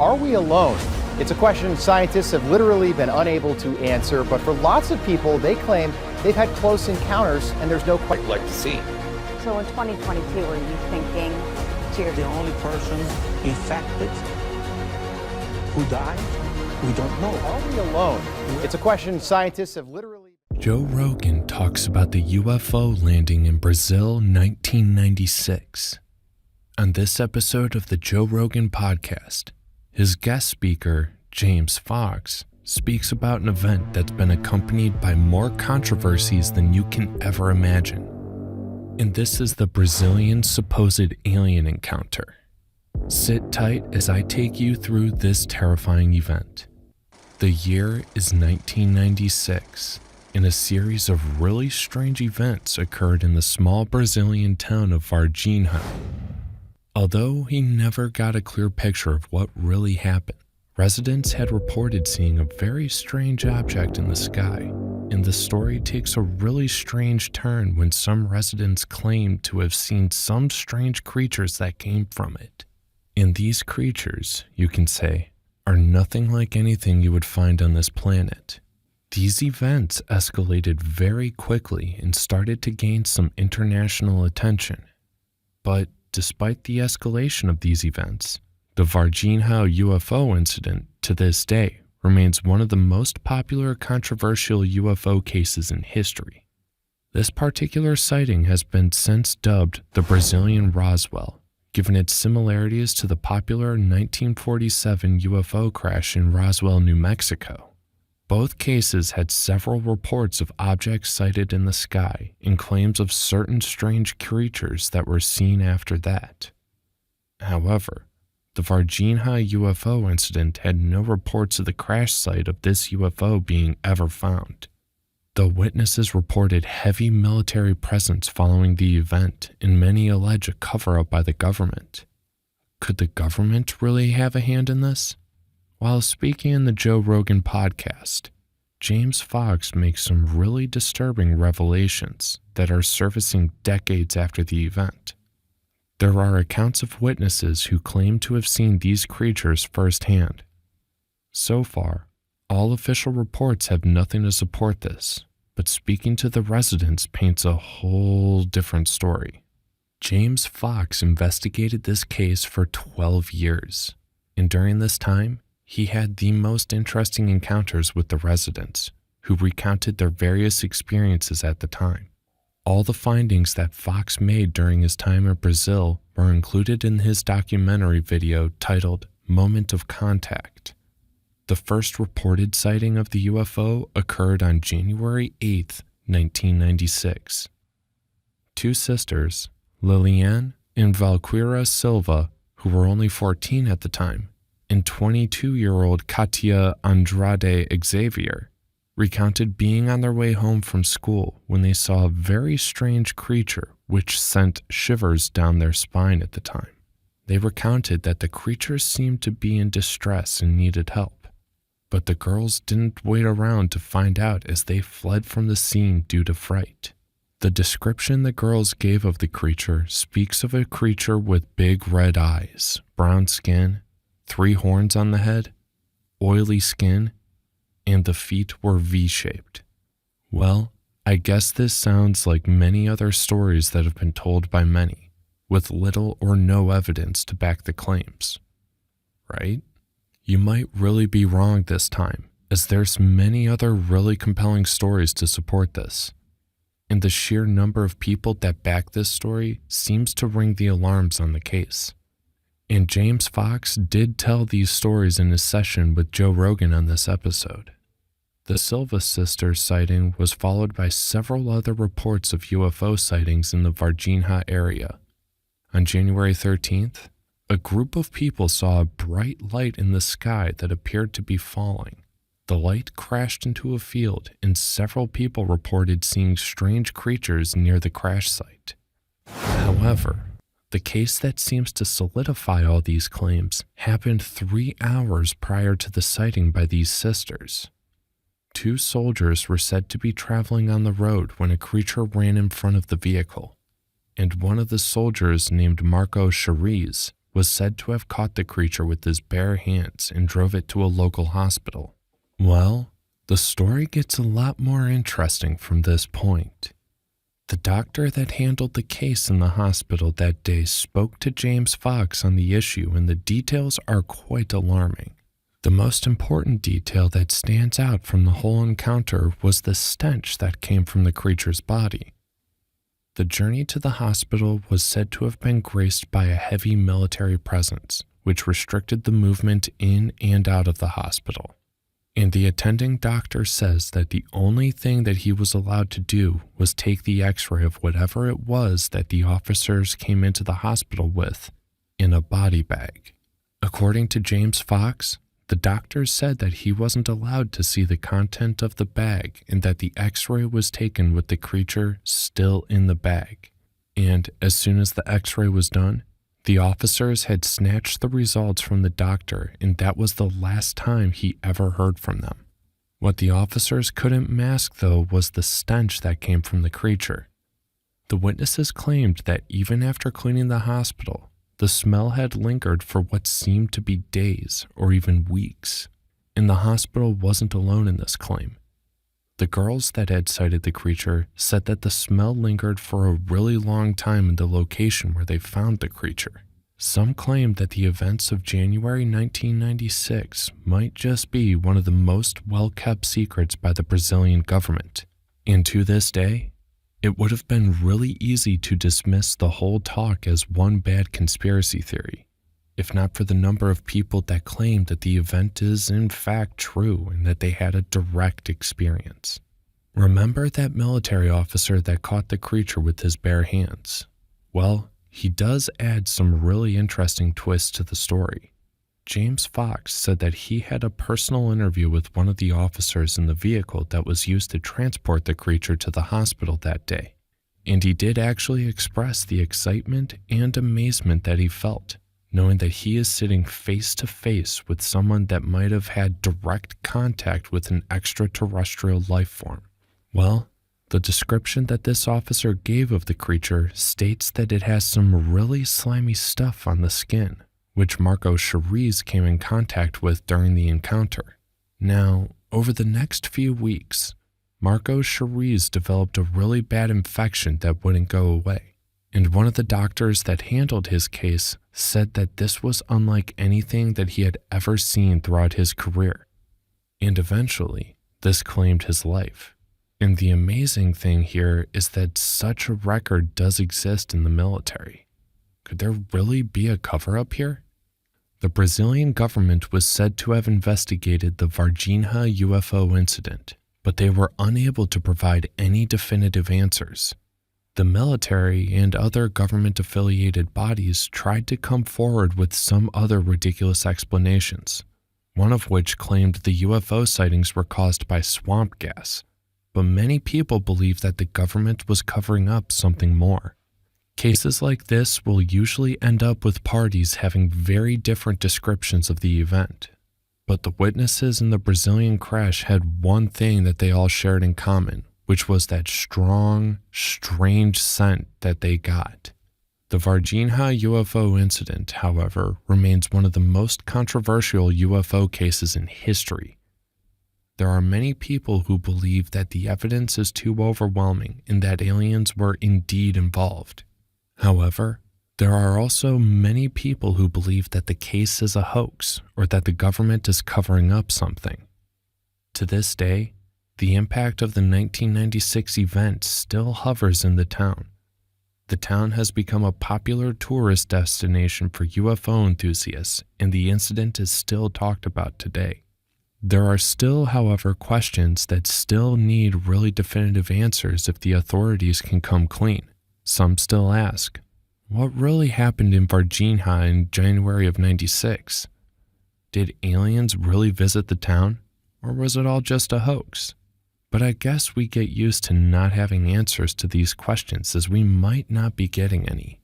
Are we alone? It's a question scientists have literally been unable to answer, but for lots of people, they claim they've had close encounters and there's no question. Like to see. So in 2022, are you thinking to The only person infected who died, we don't know. Are we alone? It's a question scientists have literally... Joe Rogan talks about the UFO landing in Brazil 1996. On this episode of the Joe Rogan podcast, his guest speaker, James Fox, speaks about an event that's been accompanied by more controversies than you can ever imagine. And this is the Brazilian supposed alien encounter. Sit tight as I take you through this terrifying event. The year is 1996, and a series of really strange events occurred in the small Brazilian town of Virginia. Although he never got a clear picture of what really happened, residents had reported seeing a very strange object in the sky, and the story takes a really strange turn when some residents claim to have seen some strange creatures that came from it. And these creatures, you can say, are nothing like anything you would find on this planet. These events escalated very quickly and started to gain some international attention. But despite the escalation of these events, the Virginia UFO incident to this day remains one of the most popular controversial UFO cases in history. This particular sighting has been since dubbed the Brazilian Roswell, given its similarities to the popular 1947 UFO crash in Roswell, New Mexico. Both cases had several reports of objects sighted in the sky and claims of certain strange creatures that were seen after that. However, the Virginia UFO incident had no reports of the crash site of this UFO being ever found. The witnesses reported heavy military presence following the event, and many allege a cover-up by the government. Could the government really have a hand in this? While speaking in the Joe Rogan podcast, James Fox makes some really disturbing revelations that are surfacing decades after the event. There are accounts of witnesses who claim to have seen these creatures firsthand. So far, all official reports have nothing to support this, but speaking to the residents paints a whole different story. James Fox investigated this case for 12 years, and during this time, he had the most interesting encounters with the residents, who recounted their various experiences at the time. All the findings that Fox made during his time in Brazil were included in his documentary video titled Moment of Contact. The first reported sighting of the UFO occurred on January 8, 1996. Two sisters, Liliane and Valquíria Silva, who were only 14 at the time, and 22-year-old Katia Andrade Xavier, recounted being on their way home from school when they saw a very strange creature which sent shivers down their spine at the time. They recounted that the creature seemed to be in distress and needed help, but the girls didn't wait around to find out as they fled from the scene due to fright. The description the girls gave of the creature speaks of a creature with big red eyes, brown skin, 3 horns on the head, oily skin, and the feet were V-shaped. Well, I guess this sounds like many other stories that have been told by many, with little or no evidence to back the claims. Right? You might really be wrong this time, as there's many other really compelling stories to support this. And the sheer number of people that back this story seems to ring the alarms on the case. And James Fox did tell these stories in his session with Joe Rogan on this episode. The Silva sisters sighting was followed by several other reports of UFO sightings in the Virginia area. On January 13th, a group of people saw a bright light in the sky that appeared to be falling. The light crashed into a field, and several people reported seeing strange creatures near the crash site. However, the case that seems to solidify all these claims happened 3 hours prior to the sighting by these sisters. 2 soldiers were said to be traveling on the road when a creature ran in front of the vehicle, and one of the soldiers named Marco Chariz was said to have caught the creature with his bare hands and drove it to a local hospital. Well, the story gets a lot more interesting from this point. The doctor that handled the case in the hospital that day spoke to James Fox on the issue, and the details are quite alarming. The most important detail that stands out from the whole encounter was the stench that came from the creature's body. The journey to the hospital was said to have been graced by a heavy military presence, which restricted the movement in and out of the hospital. And the attending doctor says that the only thing that he was allowed to do was take the x-ray of whatever it was that the officers came into the hospital with in a body bag. According to James Fox, the doctors said that he wasn't allowed to see the content of the bag and that the x-ray was taken with the creature still in the bag. And as soon as the x-ray was done, the officers had snatched the results from the doctor, and that was the last time he ever heard from them. What the officers couldn't mask, though, was the stench that came from the creature. The witnesses claimed that even after cleaning the hospital, the smell had lingered for what seemed to be days or even weeks, and the hospital wasn't alone in this claim. The girls that had sighted the creature said that the smell lingered for a really long time in the location where they found the creature. Some claimed that the events of January 1996 might just be one of the most well-kept secrets by the Brazilian government, and to this day, it would have been really easy to dismiss the whole talk as one bad conspiracy theory, if not for the number of people that claim that the event is in fact true and that they had a direct experience. Remember that military officer that caught the creature with his bare hands? Well, he does add some really interesting twists to the story. James Fox said that he had a personal interview with one of the officers in the vehicle that was used to transport the creature to the hospital that day, and he did actually express the excitement and amazement that he felt, knowing that he is sitting face to face with someone that might have had direct contact with an extraterrestrial life form. Well, the description that this officer gave of the creature states that it has some really slimy stuff on the skin, which Marco Charisse came in contact with during the encounter. Now, over the next few weeks, Marco Charisse developed a really bad infection that wouldn't go away, and one of the doctors that handled his case said that this was unlike anything that he had ever seen throughout his career. And eventually, this claimed his life. And the amazing thing here is that such a record does exist in the military. Could there really be a cover-up here? The Brazilian government was said to have investigated the Virginia UFO incident, but they were unable to provide any definitive answers. The military and other government-affiliated bodies tried to come forward with some other ridiculous explanations, one of which claimed the UFO sightings were caused by swamp gas, but many people believe that the government was covering up something more. Cases like this will usually end up with parties having very different descriptions of the event, but the witnesses in the Brazilian crash had one thing that they all shared in common, which was that strong, strange scent that they got. The Virginia UFO incident, however, remains one of the most controversial UFO cases in history. There are many people who believe that the evidence is too overwhelming and that aliens were indeed involved. However, there are also many people who believe that the case is a hoax or that the government is covering up something. To this day, the impact of the 1996 event still hovers in the town. The town has become a popular tourist destination for UFO enthusiasts, and the incident is still talked about today. There are still, however, questions that still need really definitive answers if the authorities can come clean. Some still ask, what really happened in Virginia in January of '96? Did aliens really visit the town, or was it all just a hoax? But I guess we get used to not having answers to these questions, as we might not be getting any.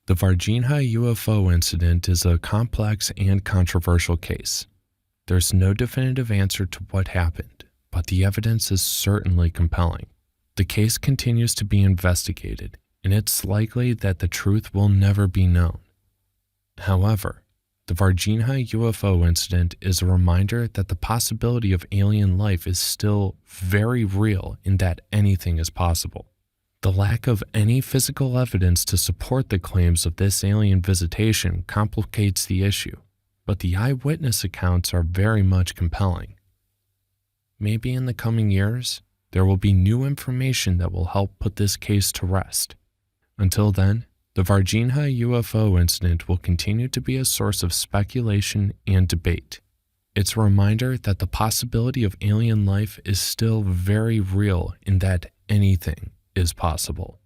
The Virginia UFO incident is a complex and controversial case. There's no definitive answer to what happened, but the evidence is certainly compelling. The case continues to be investigated, and it's likely that the truth will never be known. However, the Virginia UFO incident is a reminder that the possibility of alien life is still very real in that anything is possible. The lack of any physical evidence to support the claims of this alien visitation complicates the issue, but the eyewitness accounts are very much compelling. Maybe in the coming years, there will be new information that will help put this case to rest. Until then, the Virginia UFO incident will continue to be a source of speculation and debate. It's a reminder that the possibility of alien life is still very real in that anything is possible.